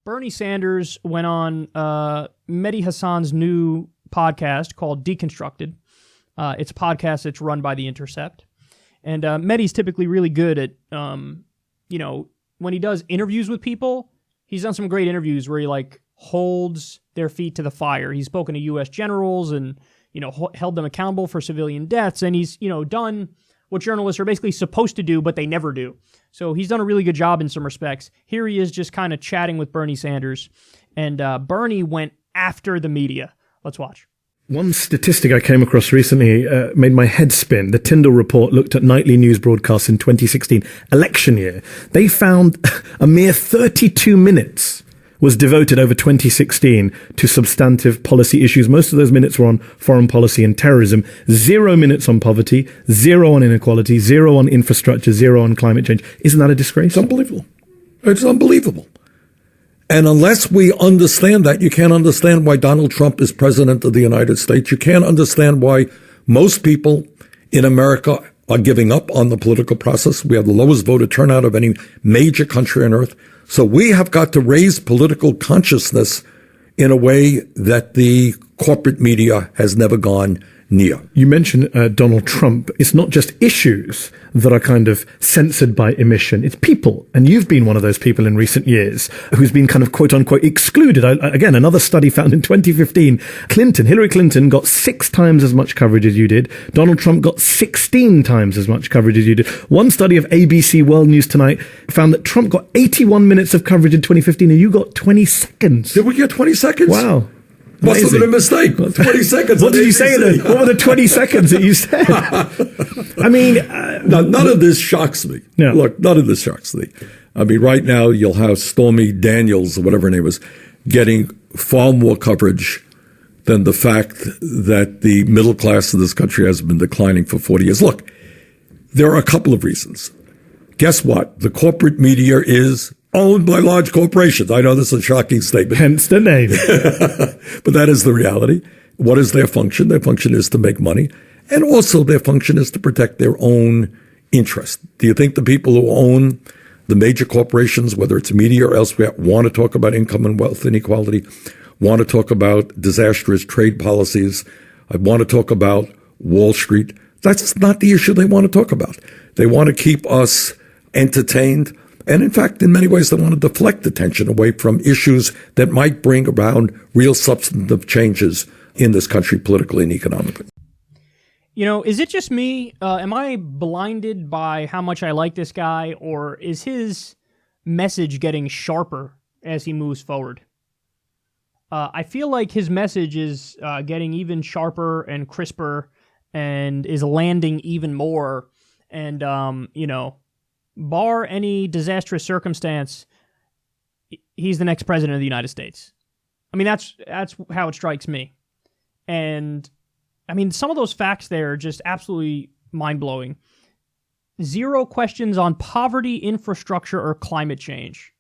Bernie Sanders went on Mehdi Hasan's new podcast called Deconstructed. It's a podcast that's run by the Intercept. And Mehdi's typically really good at, when he does interviews with people, he's done some great interviews where he, holds their feet to the fire. He's spoken to U.S. generals and, held them accountable for civilian deaths. And he's, done what journalists are basically supposed to do, but they never do. So he's done a really good job in some respects. Here he is just kind of chatting with Bernie Sanders. And Bernie went after the media. Let's watch. One statistic I came across recently made my head spin. The Tyndall report looked at nightly news broadcasts in 2016, election year. They found a mere 32 minutes was devoted over 2016 to substantive policy issues. Most of those minutes were on foreign policy and terrorism. 0 minutes on poverty, 0 on inequality, 0 on infrastructure, 0 on climate change. Isn't that a disgrace? It's unbelievable. It's unbelievable. And unless we understand that, you can't understand why Donald Trump is president of the United States. You can't understand why most people in America are giving up on the political process. We have the lowest voter turnout of any major country on earth. So we have got to raise political consciousness in a way that the corporate media has never gone near. You mentioned Donald Trump. It's not just issues that are kind of censored by emission. It's people. And you've been one of those people in recent years who's been kind of quote unquote excluded. Again, another study found in 2015, Hillary Clinton got 6 times as much coverage as you did. Donald Trump got 16 times as much coverage as you did. One study of ABC World News Tonight found that Trump got 81 minutes of coverage in 2015 and you got 20 seconds. Did we get 20 seconds? Wow. Must have been a mistake. 20 seconds. What did you say then? What were the 20 seconds that you said? I mean... none of this shocks me. Yeah. Look, none of this shocks me. I mean, right now you'll have Stormy Daniels, or whatever her name is, getting far more coverage than the fact that the middle class of this country has been declining for 40 years. Look, there are a couple of reasons. Guess what? The corporate media is owned by large corporations. I know this is a shocking statement. Hence the name. But that is the reality. What is their function? Their function is to make money. And also their function is to protect their own interest. Do you think the people who own the major corporations, whether it's media or elsewhere, want to talk about income and wealth inequality, want to talk about disastrous trade policies, want to talk about Wall Street? That's not the issue they want to talk about. They want to keep us entertained. And in fact, in many ways, they want to deflect attention away from issues that might bring around real substantive changes in this country politically and economically. Is it just me? Am I blinded by how much I like this guy, or is his message getting sharper as he moves forward? I feel like his message is getting even sharper and crisper and is landing even more. And, bar any disastrous circumstance, he's the next president of the United States. I mean, that's how it strikes me. And, I mean, some of those facts there are just absolutely mind-blowing. 0 questions on poverty, infrastructure, or climate change.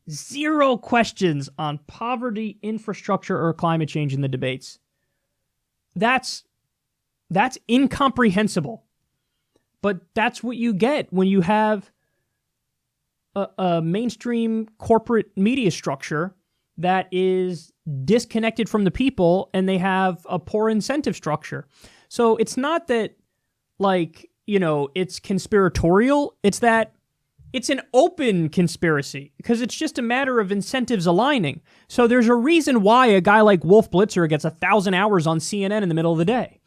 0 questions on poverty, infrastructure, or climate change in the debates. That's incomprehensible. But that's what you get when you have a mainstream corporate media structure that is disconnected from the people and they have a poor incentive structure. So it's not that, it's conspiratorial. It's that it's an open conspiracy because it's just a matter of incentives aligning. So there's a reason why a guy like Wolf Blitzer gets 1,000 hours on CNN in the middle of the day.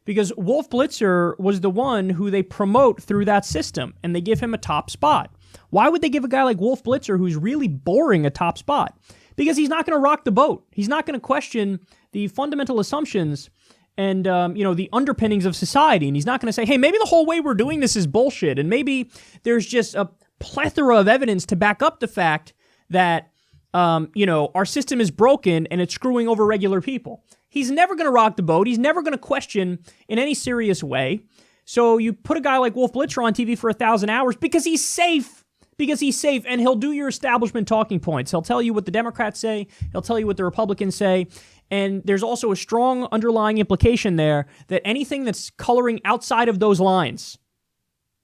Because Wolf Blitzer was the one who they promote through that system, and they give him a top spot. Why would they give a guy like Wolf Blitzer, who's really boring, a top spot? Because he's not going to rock the boat. He's not going to question the fundamental assumptions and the underpinnings of society. And he's not going to say, hey, maybe the whole way we're doing this is bullshit, and maybe there's just a plethora of evidence to back up the fact that our system is broken and it's screwing over regular people. He's never going to rock the boat. He's never going to question in any serious way. So you put a guy like Wolf Blitzer on TV for 1,000 hours because he's safe. And he'll do your establishment talking points. He'll tell you what the Democrats say. He'll tell you what the Republicans say. And there's also a strong underlying implication there that anything that's coloring outside of those lines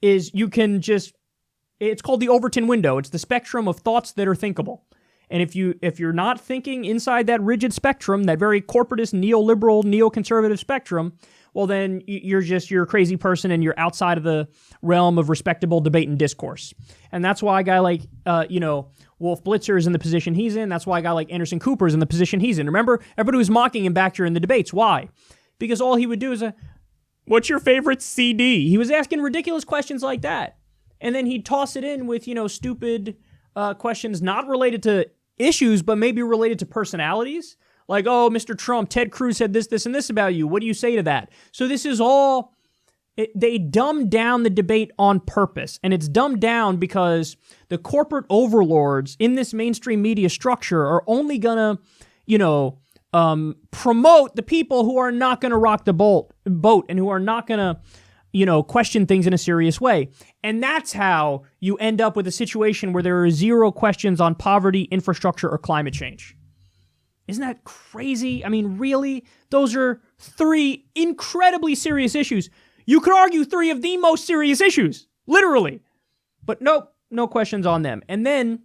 is it's called the Overton window. It's the spectrum of thoughts that are thinkable. And if you're not thinking inside that rigid spectrum, that very corporatist, neoliberal, neoconservative spectrum, well, then you're a crazy person and you're outside of the realm of respectable debate and discourse. And that's why a guy like, Wolf Blitzer is in the position he's in. That's why a guy like Anderson Cooper is in the position he's in. Remember, everybody was mocking him back during the debates. Why? Because all he would do is, what's your favorite CD? He was asking ridiculous questions like that. And then he'd toss it in with, stupid questions not related to issues, but maybe related to personalities. Like, oh, Mr. Trump, Ted Cruz said this, this, and this about you. What do you say to that? So this is all, they dumb down the debate on purpose. And it's dumbed down because the corporate overlords in this mainstream media structure are only going to, promote the people who are not going to rock the boat and who are not going to, question things in a serious way. And that's how you end up with a situation where there are zero questions on poverty, infrastructure, or climate change. Isn't that crazy? I mean, really? Those are three incredibly serious issues. You could argue three of the most serious issues, literally. But nope, no questions on them. And then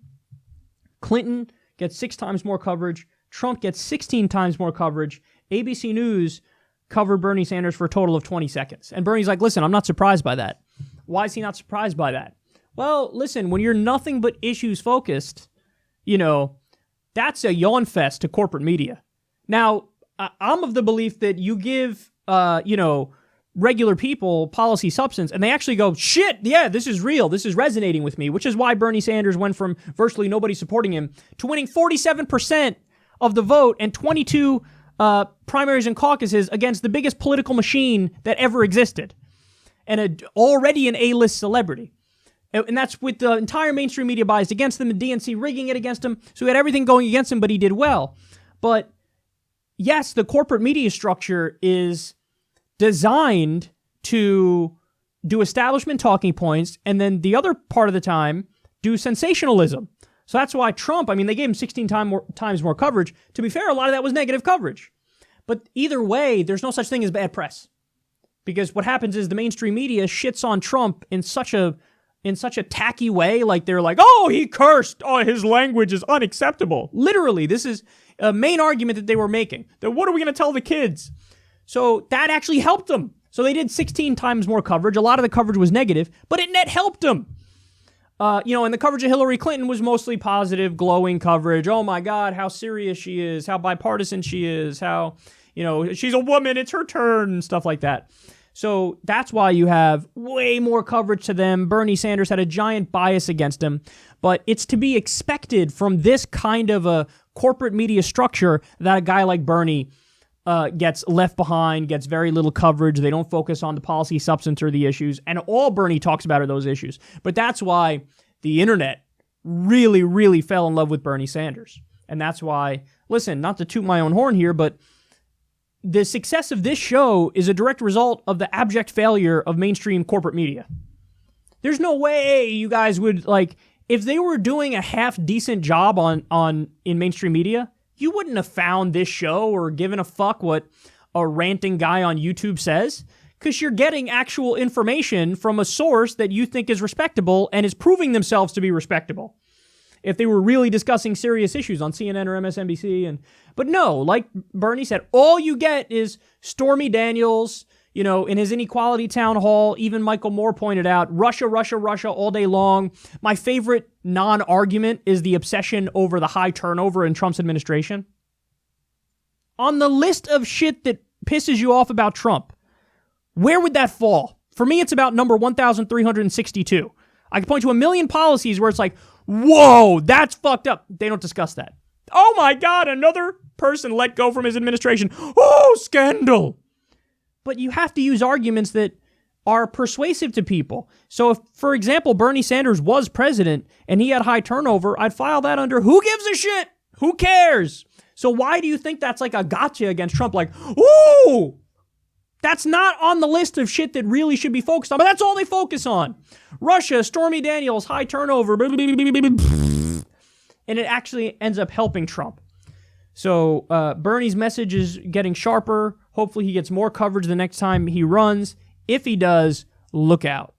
Clinton gets 6 times more coverage. Trump gets 16 times more coverage. ABC News covered Bernie Sanders for a total of 20 seconds. And Bernie's like, listen, I'm not surprised by that. Why is he not surprised by that? Well, listen, when you're nothing but issues focused, that's a yawn fest to corporate media. Now, I'm of the belief that you give, regular people policy substance and they actually go, shit, yeah, this is real. This is resonating with me, which is why Bernie Sanders went from virtually nobody supporting him to winning 47% of the vote and 22 primaries and caucuses against the biggest political machine that ever existed and already an A-list celebrity. And that's with the entire mainstream media biased against him, the DNC rigging it against him. So he had everything going against him, but he did well. But yes, the corporate media structure is designed to do establishment talking points, and then the other part of the time, do sensationalism. So that's why Trump, they gave him 16 times more coverage. To be fair, a lot of that was negative coverage. But either way, there's no such thing as bad press. Because what happens is the mainstream media shits on Trump in such a tacky way, like they're like, oh, he cursed, oh, his language is unacceptable. Literally, this is a main argument that they were making. That what are we going to tell the kids? So that actually helped them. So they did 16 times more coverage. A lot of the coverage was negative, but it net helped them. And the coverage of Hillary Clinton was mostly positive, glowing coverage. Oh my God, how serious she is, how bipartisan she is, how, she's a woman, it's her turn, and stuff like that. So that's why you have way more coverage to them. Bernie Sanders had a giant bias against him, but it's to be expected from this kind of a corporate media structure that a guy like Bernie gets left behind, gets very little coverage. They don't focus on the policy substance or the issues, and all Bernie talks about are those issues. But that's why the internet really, really fell in love with Bernie Sanders. And that's why, listen, not to toot my own horn here, but the success of this show is a direct result of the abject failure of mainstream corporate media. There's no way you guys would, if they were doing a half-decent job in mainstream media, you wouldn't have found this show or given a fuck what a ranting guy on YouTube says, because you're getting actual information from a source that you think is respectable and is proving themselves to be respectable. If they were really discussing serious issues on CNN or MSNBC. But no, like Bernie said, all you get is Stormy Daniels, in his inequality town hall. Even Michael Moore pointed out, Russia, Russia, Russia all day long. My favorite non-argument is the obsession over the high turnover in Trump's administration. On the list of shit that pisses you off about Trump, where would that fall? For me, it's about number 1,362. I can point to a million policies where it's like, whoa, that's fucked up. They don't discuss that. Oh my God, another person let go from his administration. Oh, scandal. But you have to use arguments that are persuasive to people. So if, for example, Bernie Sanders was president and he had high turnover, I'd file that under who gives a shit? Who cares? So why do you think that's like a gotcha against Trump? Like, ooh, that's not on the list of shit that really should be focused on, but that's all they focus on. Russia, Stormy Daniels, high turnover, and it actually ends up helping Trump. So Bernie's message is getting sharper. Hopefully he gets more coverage the next time he runs. If he does, look out.